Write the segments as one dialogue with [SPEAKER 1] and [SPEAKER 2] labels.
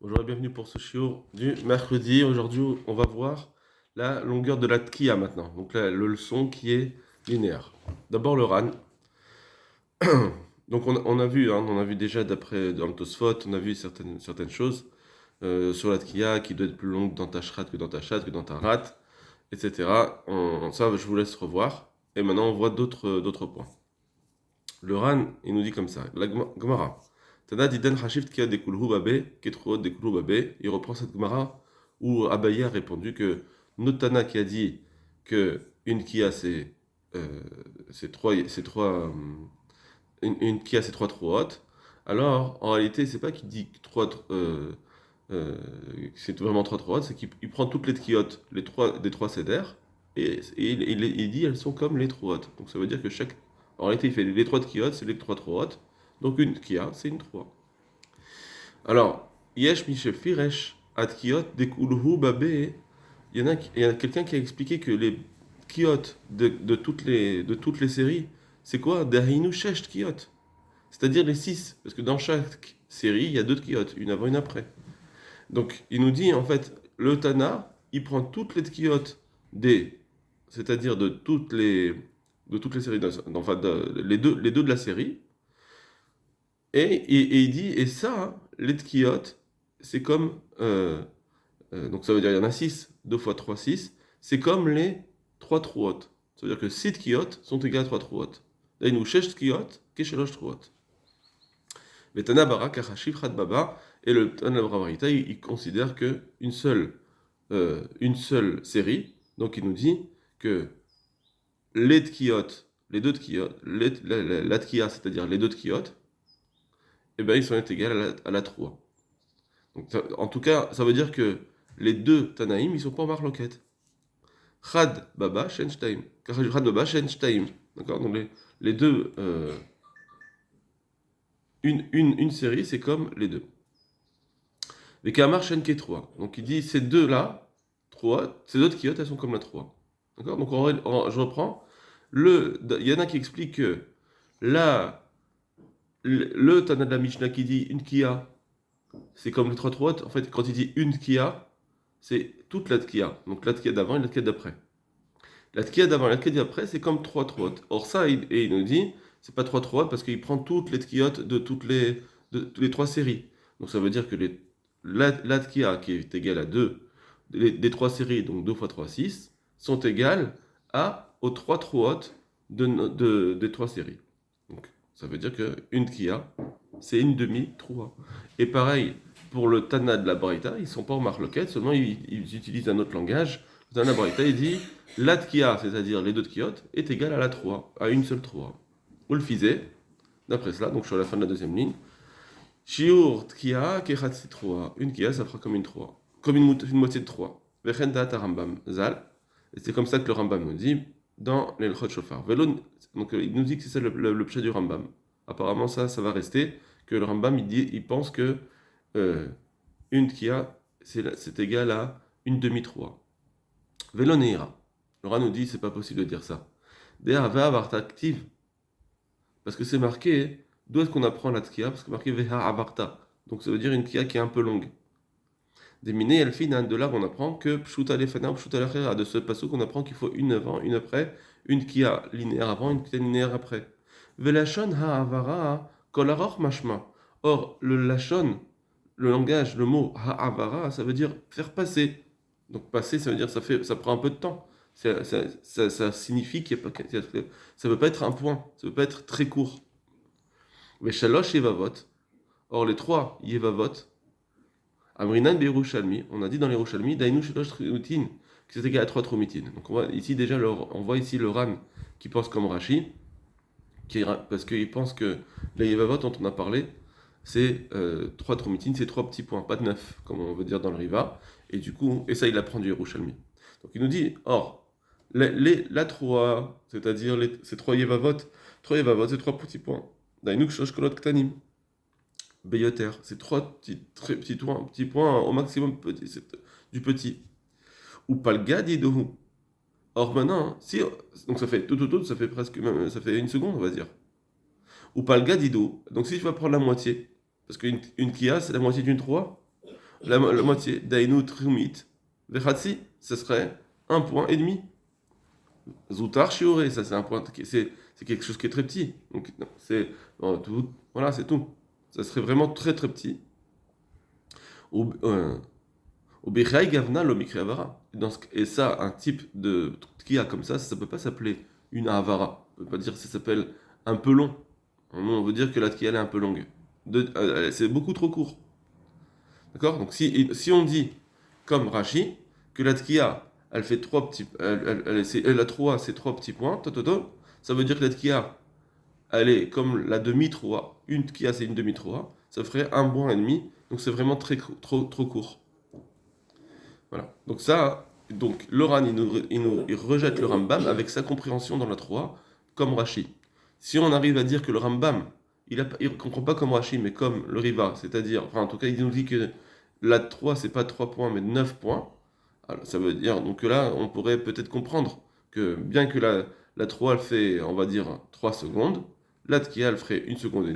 [SPEAKER 1] Bonjour et bienvenue pour ce shiur du mercredi. Aujourd'hui, on va voir la longueur de la tkiya maintenant. Donc la leçon qui est linéaire. D'abord le ran. Donc on a vu, on a vu déjà d'après dans le Tosfot, on a vu certaines choses sur la tkiya qui doit être plus longue dans ta shrat que dans ta chat que dans ta rat, etc. Ça, je vous laisse revoir. Et maintenant, on voit d'autres points. Le ran, il nous dit comme ça. La Gemara. Tana diden hashiv tkiya de kulhu babe, ketruot de kulhu babe. Il reprend cette Gemara où Abaye a répondu que notre Tana qui a dit que une kia une kia c'est trois truot. Alors en réalité c'est pas qu'il dit c'est vraiment trois truot, c'est qu'il prend toutes les tkiotes, les trois des trois céders et il dit elles sont comme les truot. Donc ça veut dire que chaque en réalité il fait les trois tkiotes, c'est les trois truot. Donc une kia c'est une 3. Alors, Yesh Michel Firesh, Adkiot, Dekulhu Babé, il y a quelqu'un qui a expliqué que les kiot de toutes les séries, c'est quoi? Dahinu Shesh kiot. C'est-à-dire les 6. Parce que dans chaque série, il y a deux kiot, une avant, une après. Donc, il nous dit, en fait, le Tana, il prend toutes les kiot des. C'est-à-dire de toutes les séries, enfin, les deux de la série, et il dit, et ça, les tkiyot, c'est comme. Donc ça veut dire il y en a 6, 2 fois 3 6. C'est comme les 3 trouot. Ça veut dire que 6 tkiyot sont égales à 3 trouot. Là, il nous cherche tkiyot, keshelosh trouot. Mais Tana Bara, Kachashiv, Had Baba, et le Tana Bravarita, il considère une seule série. Donc il nous dit que les tkiyot, les deux tkiyot, la tkiya, c'est-à-dire les deux tkiyot, eh ben, ils sont égales à la 3. Donc, en tout cas, ça veut dire que les deux Tanaïm, ils sont pas en marloquette. Chad Baba Shenstein. Chad Baba Shenstein. D'accord. Donc les deux, une série, c'est comme les deux. Les Kamar Shenke 3. Donc il dit ces deux-là, 3, ces autres kiotes, elles sont comme la 3. D'accord. Donc je reprends. Il y en a qui expliquent que là, le Tana de la Mishnah qui dit une Kia, c'est comme les 3 trottes. En fait, quand il dit une Kia, c'est toute la Tkia. Donc la Tkia d'avant et la Tkia d'après. La tkiya d'avant et la tkiya d'après, c'est comme trois trottes. Or ça, il nous dit, c'est pas trois trottes parce qu'il prend toutes les tkiotes de toutes les trois séries. Donc ça veut dire que la tkiya qui est égale à 2 des trois séries, donc 2 fois 3 6, sont égales aux trois trottes des trois séries. Donc ça veut dire qu'une tkiya, c'est une demi-troua. Et pareil, pour le Tana de la Braïta, ils ne sont pas en marloquette, seulement ils utilisent un autre langage. Dans la Braïta, il dit la tkiya, c'est-à-dire les deux tkiyot, est égale à la 3, à une seule 3. Ou le fizé, d'après cela, donc je suis à la fin de la deuxième ligne. Shiur tkiya kechatsi 3. Une tkiya, ça fera comme une 3, comme une moitié de 3. Vechen da'at Rambam zal. Et c'est comme ça que le Rambam nous dit dans l'Elchot Shofar. Donc il nous dit que c'est ça le pshat du Rambam. Apparemment, ça va rester, que le Rambam, il pense que une tkiya, c'est égal à une demi-3. Veloneira. Laura nous dit c'est pas possible de dire ça. D'ailleurs, Ve'avarta active. Parce que c'est marqué, d'où est-ce qu'on apprend la tkiya? Parce que c'est marqué Ve'avarta. Donc ça veut dire une tkiya qui est un peu longue. Des miné elfinan, de là on apprend que Pshuta lefana ou Pshuta lechera. De ce passage qu'on apprend qu'il faut une avant, une après, une tkiya linéaire avant, une tkiya linéaire après. Ve'lashon ha'avara kolaroch mashma. Or, le lashon, le langage, le mot ha'avara, ça veut dire faire passer. Donc passer, ça veut dire ça prend un peu de temps. Ça signifie qu'il y a pas, ça ne peut pas être un point, ça ne peut pas être très court. Mais shalosh yevavot, or les trois yevavot, amrinan beirushalmi, on a dit dans les Yerushalmi, dainu shalosh trumitin, que c'est égal à trois trumitin. Donc on voit ici le Ran qui pense comme Rashi, parce qu'il pense que les yevavot dont on a parlé, c'est trois trumitin, c'est trois petits points, pas de neuf, comme on veut dire dans le Riva. Et du coup, et ça il apprend du Yerushalmi. Donc il nous dit, or, la trois, c'est-à-dire ces trois yevavot, c'est trois petits points. Dainuk shosh kolot ktanim. Beyoter, c'est trois petits points au maximum du petit. Ou palgad yedohu. Or maintenant, si, donc ça fait tout, ça fait presque, ça fait une seconde, on va dire. Ou palgad yedohu. Donc si je vais prendre la moitié, parce qu'une kia, c'est la moitié d'une 3. la moitié. Dainu trumit. Vechatsi, ce serait 1,5 point. Zoutar shiore, ça c'est un point, c'est quelque chose qui est très petit. Donc non, voilà, c'est tout. Ça serait vraiment très très petit. Au Bechai Gavna lo Mikri Avara. Et ça, un type de qui a comme ça peut pas s'appeler une Avara. On peut pas dire que ça s'appelle un peu long. On veut dire que la Tkia elle est un peu longue. C'est beaucoup trop court. D'accord. Donc si on dit, comme Rashi, que la Tkia elle fait trois petits. La 3, c'est trois petits points, ça veut dire que la Tkia elle est comme la demi-3. Une Tkia c'est une demi-3. Ça ferait 1,5 point. Donc c'est vraiment trop court. Voilà. Donc ça, donc le Ran, il rejette le Rambam avec sa compréhension dans la 3, comme Rashi. Si on arrive à dire que le Rambam, il ne comprend pas comme Rashi, mais comme le Riva, c'est-à-dire, enfin en tout cas, il nous dit que la 3, c'est pas 3 points, mais 9 points. Alors, ça veut dire, donc là, on pourrait peut-être comprendre que bien que la 3, elle fait, on va dire, 3 secondes, la Tkia, elle ferait 1,5 seconde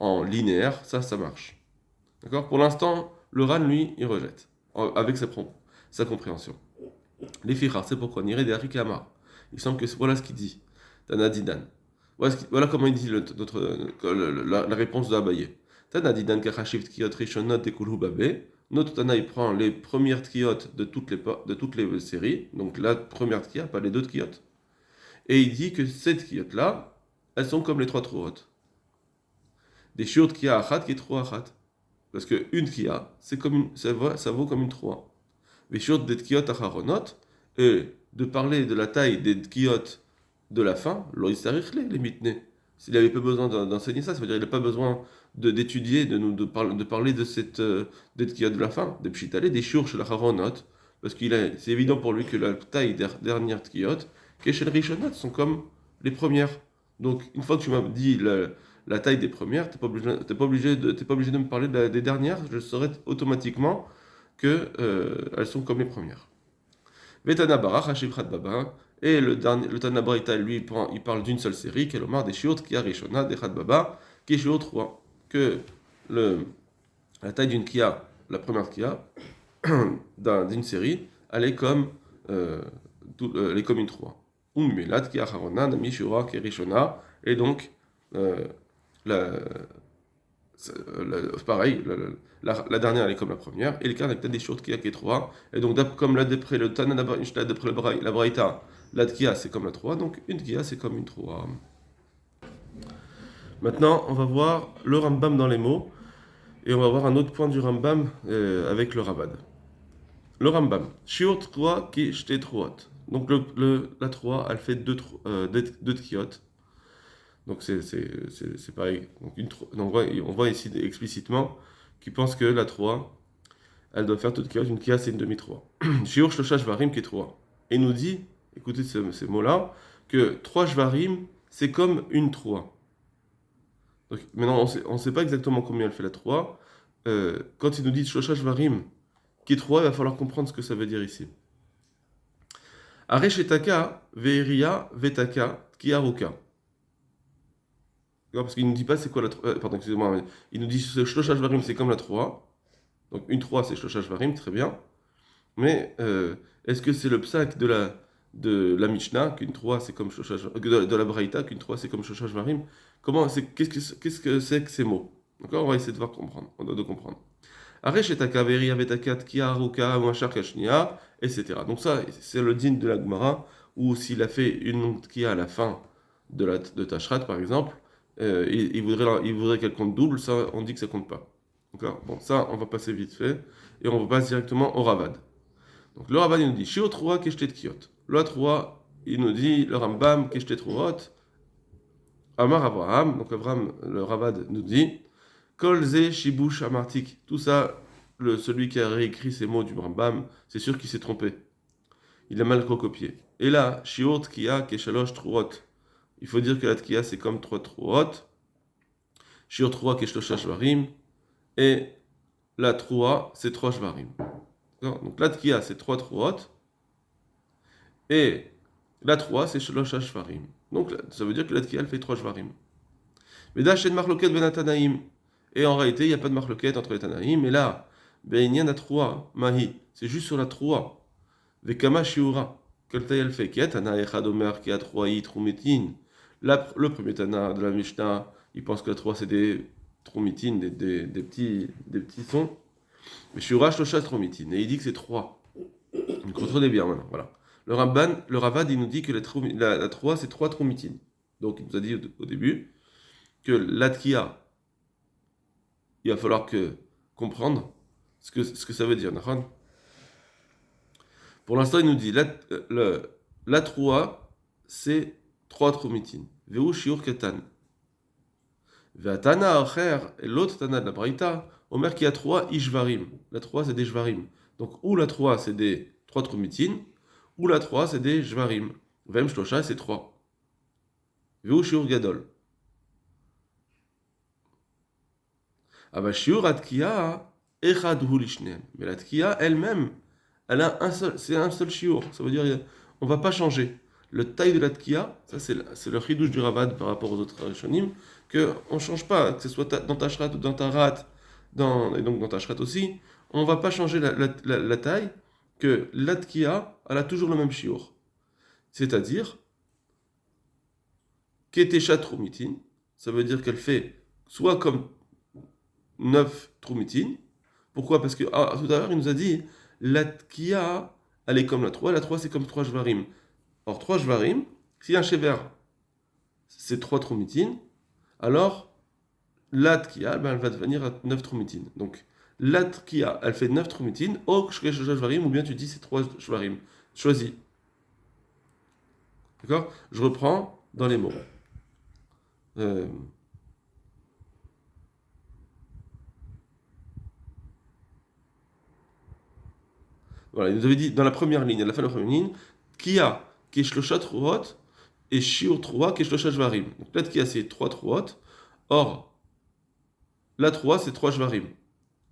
[SPEAKER 1] en linéaire, ça marche. D'accord. Pour l'instant, le Ran, lui, il rejette, avec sa compréhension. Les fichar, c'est pourquoi Niré de Harikama. Il semble que voilà ce qu'il dit. Tana Didan. Voilà comment il dit la réponse de Abaye. Tana Didan Kachashiv Tkiot Rishonot de Kulhubabe. Notre Tana, il prend les premières Tkiot de toutes les séries. Donc la première Tkiot, pas les deux Tkiot. Et il dit que ces Tkiot-là, elles sont comme les trois Troot. Des Shiur Tkia Achat qui est 3 Achat. Parce qu'une Tkia, ça vaut comme une 3. Veshur des tkiot acharonot, et de parler de la taille des tkiot de la fin, les mitne. S'il n'avait pas besoin d'enseigner ça veut dire qu'il n'a pas besoin d'étudier, de parler de cette des tkiot de la fin, des pshitale, des shur chez la haronot, parce c'est évident pour lui que la taille des dernières tkiot, qui chez le rishonot, sont comme les premières. Donc une fois que tu m'as dit la taille des premières, t'es pas obligé de me parler des dernières, je saurais automatiquement que elles sont comme les premières. Vetana Barach, Hashivrat Baba, et le Tana Braïta, lui, il parle d'une seule série, qui est l'Omar des Shiot, qui a Rishona, des Chad Baba, qui est Shiot 3. Que la taille d'une Kia, la première Kia, d'une série, elle est comme, elle est comme une 3. Melat, qui a Harona, Nami Shura, qui est Rishona, et donc, la, pareil, la dernière elle est comme la première, et le cas avec des short qui est 3, et donc comme là d'après le Tana d'après la Braïta, la Tkia c'est comme la 3, donc une Tkia c'est comme une 3. Maintenant on va voir le Rambam dans les mots, et on va voir un autre point du Rambam avec le Rabad. Le Rambam, Shiur 3 qui shte 3. Donc la 3 elle fait 2 Tkiot. Donc c'est pareil. Donc on voit ici explicitement qu'il pense que la 3, elle doit faire toute Kia. Une Kia, c'est une demi-3. Shiur Shlosha Shvarim qui est 3. Et il nous dit, écoutez ces mots-là, que 3 Shvarim, c'est comme une 3. Donc maintenant, on ne sait pas exactement combien elle fait la 3. Quand il nous dit Shlosha Shvarim qui est 3, il va falloir comprendre ce que ça veut dire ici. Areshetaka, Veria, Vetaka, Kiaruka. Parce qu'il ne nous dit pas c'est quoi la 3. Pardon, excusez-moi. Il nous dit que Shlosha Shvarim c'est comme la 3. Donc une 3 c'est Shlosha Shvarim, très bien. Mais est-ce que c'est le psak de la Mishnah, qu'une 3 c'est comme Shlosha Shvarim, de la Braïta, qu'une 3 c'est comme Shlosha Shvarim? Qu'est-ce que c'est que ces mots? D'accord. On va essayer de comprendre. On doit de comprendre. Areshetaka, Veria, Vetakat, Kiaruka, Machar Kashnia, etc. Donc ça, c'est le din de la Gemara, où s'il a fait une Kia à la fin de Tashrat, par exemple, il voudrait qu'elle compte double, ça, on dit que ça compte pas. D'accord. Bon, ça, on va passer vite fait, et on va passer directement au Ravad. Donc le Ravad, il nous dit, Shio 3, Keshtet Kiot. Le 3, il nous dit, le Rambam, Keshtet Ruot, Amar Abraham, donc Abraham, le Ravad nous dit, Kolze Shibush Amartik. Tout ça, celui qui a réécrit ces mots du Rambam, c'est sûr qu'il s'est trompé. Il a mal recopié. Et là, Shiot Kia Keshalosh Truot. Il faut dire que la Tkia c'est comme 3 Truot. Shiur 3 Keshlosha Shvarim. Et la 3 c'est 3 Shvarim. Donc la Tkia c'est 3 Truot. Et la 3 c'est Shlosha Shvarim. Donc ça veut dire que la Tkia elle fait 3 Shvarim. Mais Dashen Marloket Ben Tanaïm. Et en réalité il n'y a pas de Marloket entre les Tanaïm. Et là, Be'inyan a 3, mahi. C'est juste sur la 3. Vekama shiura. Quelle taille elle fait? Kiatana echad omer ki a 3 i trumitin. Le premier Tana de la Mishnah, il pense que la 3 c'est des trumitin, des petits sons. Mais shiura shlosha trumitin. Et il dit que c'est 3. Donc retenez bien maintenant, voilà. Le Ravad, il nous dit que la 3 c'est 3 trumitin. Donc il nous a dit au début que l'atkia, il va falloir comprendre ce que ça veut dire. Pour l'instant, il nous dit la troua, c'est 3 trumitin. Veu shiur ketan. Ve'atana acher, et l'autre tana de la Braïta, Omer qui a 3 ishvarim. La 3, c'est des shvarim. Donc, ou la 3, c'est des 3 trumitin, ou la 3, c'est des shvarim. Vem shlosha, c'est 3. Veu shiur gadol. Aba shiur atkia, echad hu lishneem. Mais la tkia elle-même, elle a c'est un seul shiur. Ça veut dire on va pas changer. Le taille de la tkia, ça c'est le chidouche du Ravad par rapport aux autres rishonim, qu'on ne change pas, que ce soit dans ta shrat ou dans ta rat, et donc dans ta shrat aussi, on va pas changer la taille, que la tkia, elle a toujours le même shiur. C'est-à-dire, ketesha trumitin, ça veut dire qu'elle fait soit comme 9 trumitin. Pourquoi? Parce que tout à l'heure, il nous a dit la tkia, elle est comme la 3 c'est comme 3 shvarim. Or, 3 shvarim, si un shever c'est 3 trumitin, alors la tkia, elle va devenir à 9 trumitin. Donc, la tkia, elle fait 9 trumitin, ou shvarim, ou bien tu dis c'est 3 shvarim. Choisis. D'accord? Je reprends dans les mots. Voilà, il nous avait dit dans la première ligne, à la fin de la première ligne, Kia, qui est shlosha truot, et shiur troa, qui est shlosha shvarim. Donc là, Kia, c'est 3 truot. Or, la 3, c'est 3 shvarim.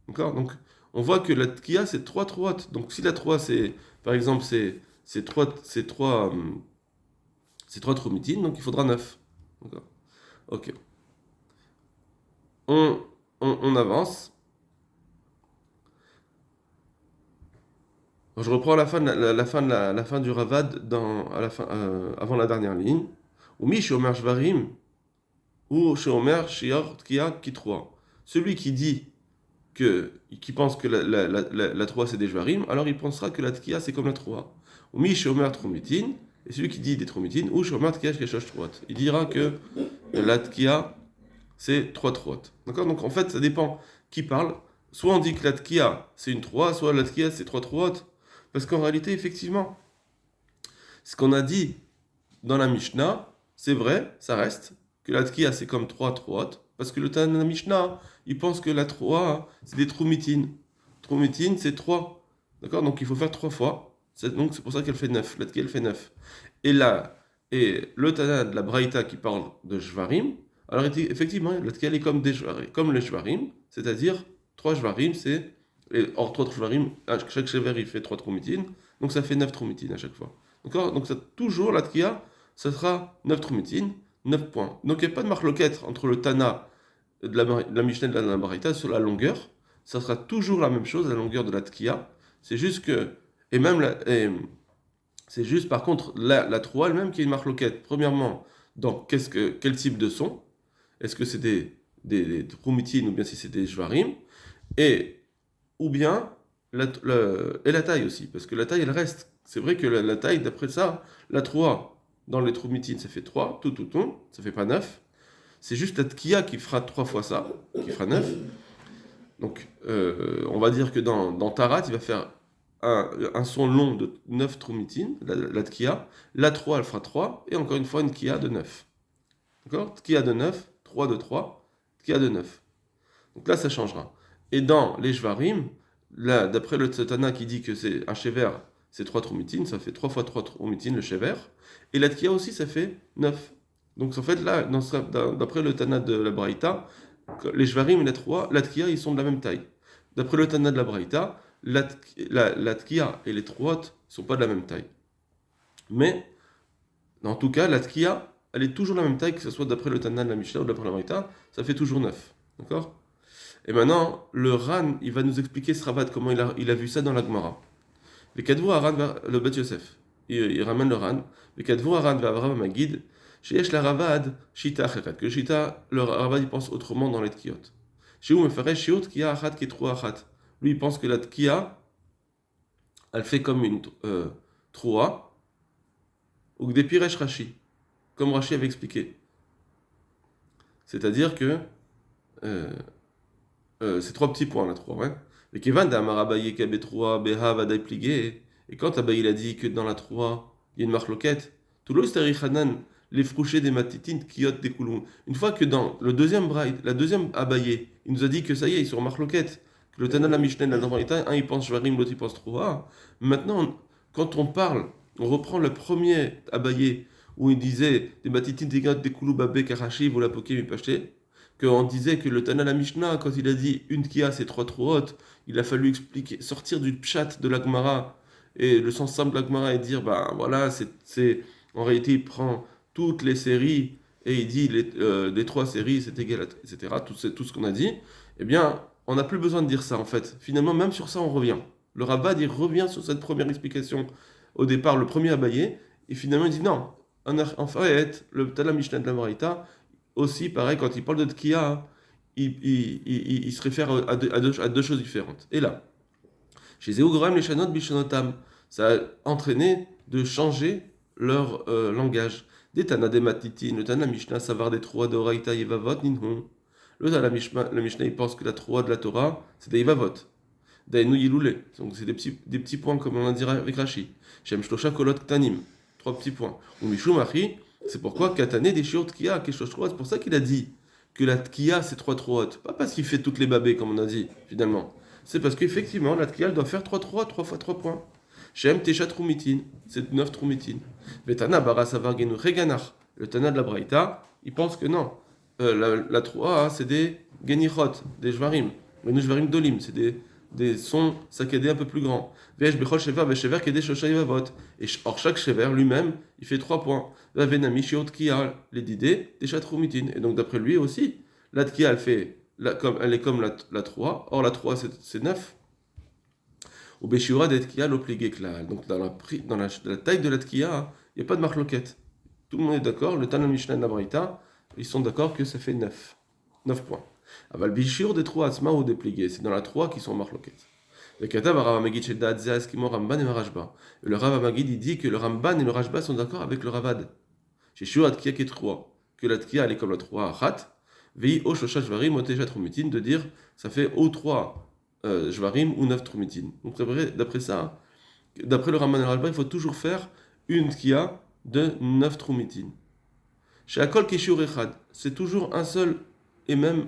[SPEAKER 1] D'accord? Donc, on voit que la Kia, c'est 3 truot. Donc, si la 3, c'est, par exemple, c'est 3 trumitines, donc il faudra 9. D'accord? Ok. On avance. Je reprends la fin, la fin du Ravad avant la dernière ligne. Ou mi shomer shvarim, ou shomer shior tkia kitroa. Celui qui dit qui pense que la 3 c'est des shvarim, alors il pensera que la tkia c'est comme la 3. Ou mi shomer trumitin, et celui qui dit des trumitin, ou shomer tkia shkechosh troat. Il dira que la tkia c'est 3 troat. D'accord? Donc en fait ça dépend qui parle. Soit on dit que la tkia c'est une 3, soit la tkia c'est 3 troat. Parce qu'en réalité, effectivement, ce qu'on a dit dans la Mishnah, c'est vrai, ça reste, que la tkia c'est comme 3 troat, parce que le Tana de la Mishnah, il pense que la 3, c'est des trumitin. Trumitin, c'est 3. D'accord? Donc il faut faire 3 fois. Donc c'est pour ça qu'elle fait 9. La tkia, elle fait 9. Et là, et le Tana de la Braïta qui parle de Shvarim, alors effectivement, la tkia, elle est comme, comme les Shvarim, c'est-à-dire 3 Shvarim, c'est. Et hors 3 shvarim, chaque shever il fait 3 trumitines, donc ça fait 9 trumitines à chaque fois. D'accord? Donc ça, toujours la tkia, ça sera 9 trumitines, 9 points. Donc il n'y a pas de marloquette entre le Tana de la Mishnah et de la Baraita sur la longueur. Ça sera toujours la même chose, la longueur de la tkia. C'est juste que. Et même. C'est juste par contre la 3 elle-même qui est une marloquette. Premièrement, dans quel type de son? Est-ce que c'est des trumitines ou bien si c'est des shvarim? Ou bien et la taille aussi, parce que la taille elle reste. C'est vrai que la taille, d'après ça, la 3 dans les trumitines ça fait 3, tout, ça fait pas 9. C'est juste la tkia qui fera 3 fois ça, qui fera 9. Donc on va dire que dans Tarat, il va faire un son long de 9 trumitines, la tkia. La 3 elle fera 3, et encore une fois une tkia de 9. D'accord? Tkia de 9, 3 de 3, tkia de 9. Donc là ça changera. Et dans les Shvarim, là, d'après le Tzatana qui dit que c'est un shever, c'est 3 trumitines, ça fait 3 fois 3 trumitines le shever. Et la tkia aussi, ça fait 9. Donc en fait, là, d'après le Tana de la Braïta, les Shvarim et la tkia, ils sont de la même taille. D'après le Tana de la Braïta, la tkia et les troat ne sont pas de la même taille. Mais, en tout cas, la tkia, elle est toujours de la même taille, que ce soit d'après le Tana de la Mishnah ou d'après la Braïta, ça fait toujours 9. D'accord? Et maintenant, le Ran, il va nous expliquer ce Ravad, comment il a vu ça dans la Gemara. Le Kadvou Aran, le Bet Yosef, il ramène le Ran. Le Kadvou Aran va Avraham Magid, chez Yesh la Ravad, Shita Acheret. Que Shita, le Ravad, il pense autrement dans les Tkiot. Chez où me ferait Shiot Kia Achat qui est trop Achat. Lui, il pense que la Tkia, elle fait comme une Troa, ou que des Piresh Rashi, comme Rashi avait expliqué. C'est-à-dire que c'est trois petits points, la 3, ouais. Mais Kevan d'Amarabaye Kabe 3, Beha Vadaï Pligé. Et quand Abaye il a dit que dans la 3, il y a une marloquette, tout l'eau Hanan, les frouchés des matitines, kiot des coulons. Une fois que dans le deuxième braïd, la deuxième Abaye, il nous a dit que ça y est, ils sont en marloquette, que le Tana la Mishnah, la Damraïta, un il pense Shvarim, l'autre il pense 3. Maintenant, quand on parle, on reprend le premier Abaye, où il disait des matitines, des des coulous, babé, karachi, vous la poké, mi pacheté. Qu'on disait que le Tana la Mishnah, quand il a dit une kia c'est trois trop hautes, il a fallu expliquer, sortir du pshat de l'Agmara et le sens simple de l'Agmara et dire ben voilà, en réalité il prend toutes les séries et il dit les trois séries c'est égal, etc. Tout ce qu'on a dit, eh bien on n'a plus besoin de dire ça en fait. Finalement, même sur ça on revient. Le Rabbad il revient sur cette première explication. Au départ, le premier abayé, et finalement il dit non, en fait, le Tana Mishnah de la Maraïta, aussi, pareil, quand il parle de Tkiya, il se réfère à deux choses différentes. Et là, chez Zéogoram, les Shanot Bishonotam, ça a entraîné de changer leur langage. Des Tana des Matitin, le Tana Mishnah, savoir des Troa de Oraita Yevavot, Ninhon. Le Mishnah, il pense que la Troa de la Torah, c'est des Yevavot. Dainu Yiloulé. Donc c'est des petits points, comme on a dit avec Rashi. Shem Shlosha Kolot Ktanim. Trois petits points. Ou Mishum Achi. C'est pourquoi Katané des Shiur Tkiya, Keshosh Troat, c'est pour ça qu'il a dit que la Tkiya c'est 3 trop hautes. Pas parce qu'il fait toutes les babées, comme on a dit, finalement. C'est parce qu'effectivement, la Tkiya, elle doit faire 3 3 3 fois 3 points. Shem Tesha Trumitin, c'est 9 Trumitin. Vetana Barasavar Genu Reganach, le Tana de la Braïta, il pense que non. La 3, c'est des Genichot, des Jvarim. Les Jvarim Dolim, c'est des sons saccadés un peu plus grands. Et or chaque shever lui-même, il fait 3 points. Les didés, des chatroumitines. Et donc d'après lui aussi, la tkia elle est comme la 3. Or la 3 c'est 9. Ou beshiura des tkia l'obligé klal. Donc dans la taille de la tkia, il n'y a pas de marloquette. Tout le monde est d'accord, le Tana Mishnah et Nabraïta, ils sont d'accord que ça fait 9. 9 points. Aval bishur des 3 asma ou dépliés, c'est dans la 3 qui sont marloquettes. Le Katav Rav Magid chez Dadzia Eskimo Ramban et Rajba. Le Rav Magid il dit que le Ramban et le Rajba sont d'accord avec le Ravad. Chez Shurat Kia qui est 3. Que la Tkia elle est comme la 3 Achat. Vei O Shosha Jvarim Oteja Trumitin de dire ça fait O 3 Jvarim ou 9 Trumitin. Donc d'après ça, d'après le Ramban et le Rajba, il faut toujours faire une Tkia de 9 Trumitin. Chez Akol Keshur Echad, c'est toujours un seul et même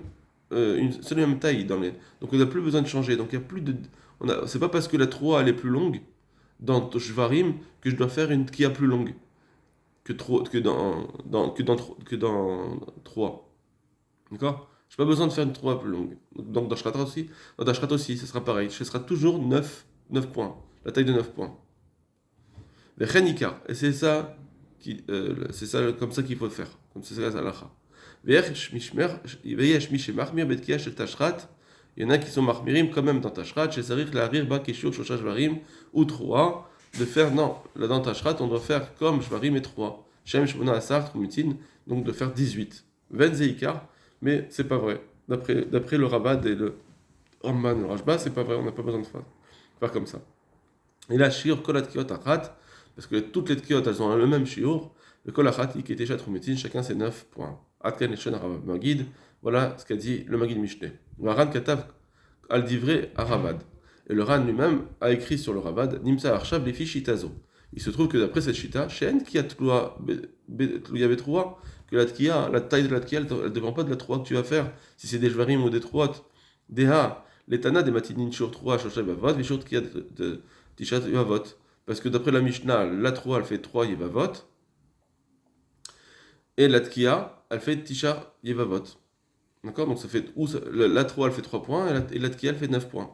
[SPEAKER 1] une seule et même taille dans les. Donc on n'a plus besoin de changer. Donc il y a plus de. C'est pas parce que la 3 elle est plus longue dans Toshvarim que je dois faire une Tkia plus longue que dans 3. D'accord? Je n'ai pas besoin de faire une 3 plus longue. Donc dans Shrat aussi, ce sera pareil. Ce sera toujours 9 points. La taille de 9 points. Et c'est ça, comme ça qu'il faut faire. Comme c'est ça la halacha. Il y en a qui sont marmirim quand même dans Tashrat, chez Sarich la rir ba keshur shosha shvarim ou 3, de faire non, là dans Tashrat on doit faire comme shvarim et 3. Shem shmona asar trumitin, donc de faire 18. 20 zeikar, mais c'est pas vrai. D'après le Ravad et le Ramban, le Rajba, c'est pas vrai, on n'a pas besoin de faire comme ça. Et là, shiur kolat kiot achat, parce que toutes les kiot elles ont le même shiur, le kol achat qui était trumitin, chacun c'est 9 points. Atkan et shon Rav Magid, voilà ce qu'a dit le Magid Mishneh. Le Ran Katav al divré à Ravad. Et le Ran lui-même a écrit sur le Ravad Nimsa Arshab les Shitazo. Il se trouve que d'après cette Shita, Shen qui a Tlouya Betroua, que la taille de la Tkia, elle ne dépend pas de la 3 que tu vas faire. Si c'est des Jvarim ou des 3, Deha, l'Etana des Matinin Shur 3, Shosha Yavavot, Vishur Tkia de Tishat Yavavot. Parce que d'après la Mishnah, la 3 elle fait 3 Yavavot. Et la Tkia, elle fait Tisha Yevavot. D'accord? Donc ça fait la 3 elle fait 3 points et la Tkia elle fait 9 points.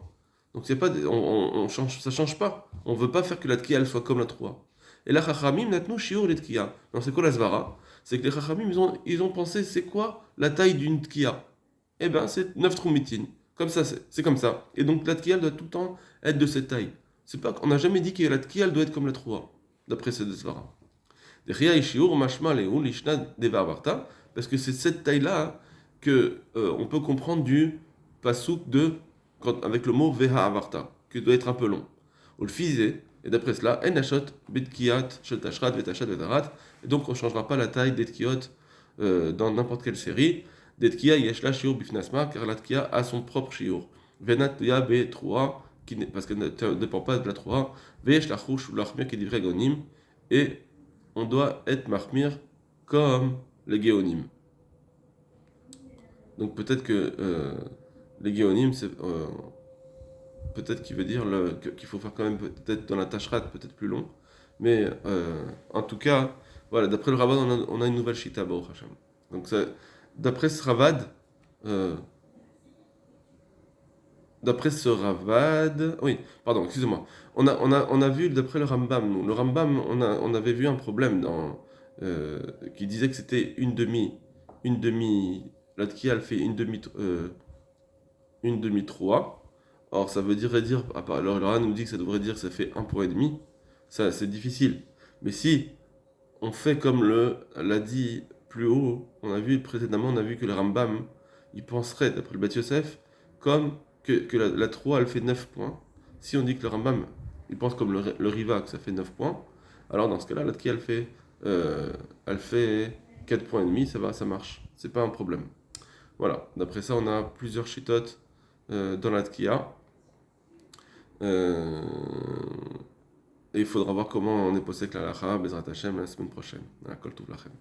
[SPEAKER 1] Donc c'est pas on change, ça change pas. On veut pas faire que la Tkia elle soit comme la 3. Et la Chachamim natnu shiur les Tkia. Donc c'est quoi la Svara? C'est que les Chachamim ils ont pensé c'est quoi la taille d'une Tkia? Eh ben c'est 9 trumitin. Comme ça, c'est comme ça. Et donc la tkiya doit tout le temps être de cette taille. C'est pas, on n'a jamais dit que la tkiya doit être comme la troua, d'après ces deux svaras. Parce que c'est cette taille-là que on peut comprendre du pasouk de avec le mot veha avarta, qui doit être un peu long. Ou le fizé, et d'après cela, en achot betkiyat shel tashrat vetachat vetarat, et donc on ne changera pas la taille des tkiyot dans n'importe quelle série. Des tkiya yeshla shiur bifnasma, car la tkiya a son propre shiur. Venat tkiya be troa, parce qu'elle ne dépend pas de la troa, veyesh la chouch ou l'achmir qui dit vrai gonim, et on doit être mahmir comme les géonim. Donc peut-être que les géonim, c'est peut-être qu'il veut dire qu'il faut faire quand même peut-être dans la tashrat peut-être plus long, mais en tout cas, voilà, d'après le Ravad, on a une nouvelle shita Baruch Hashem. Donc d'après ce Ravad, euh, d'après ce Ravad, oui, pardon, excusez-moi. On a vu d'après le Rambam, le Rambam, on avait vu un problème qui disait que c'était une demi, la tkiya elle fait une demi 3. Or ça veut dire, alors le Ran nous dit que ça devrait dire que ça fait un point et demi. Ça c'est difficile. Mais si on fait comme l'a dit plus haut, on a vu précédemment, on a vu que le Rambam, il penserait, d'après le Bat Yosef, comme que la 3, elle fait 9 points. Si on dit que le Rambam, il pense comme le Riva, que ça fait 9 points, alors dans ce cas-là, la Tki, elle fait 4 points et demi, ça va, ça marche. C'est pas un problème. Voilà, d'après ça, on a plusieurs chitotes dans la Tkiya. Euh, et il faudra voir comment on est posé avec la Lacha, Bezrat Hashem, la semaine prochaine. Kol Tov Lachem.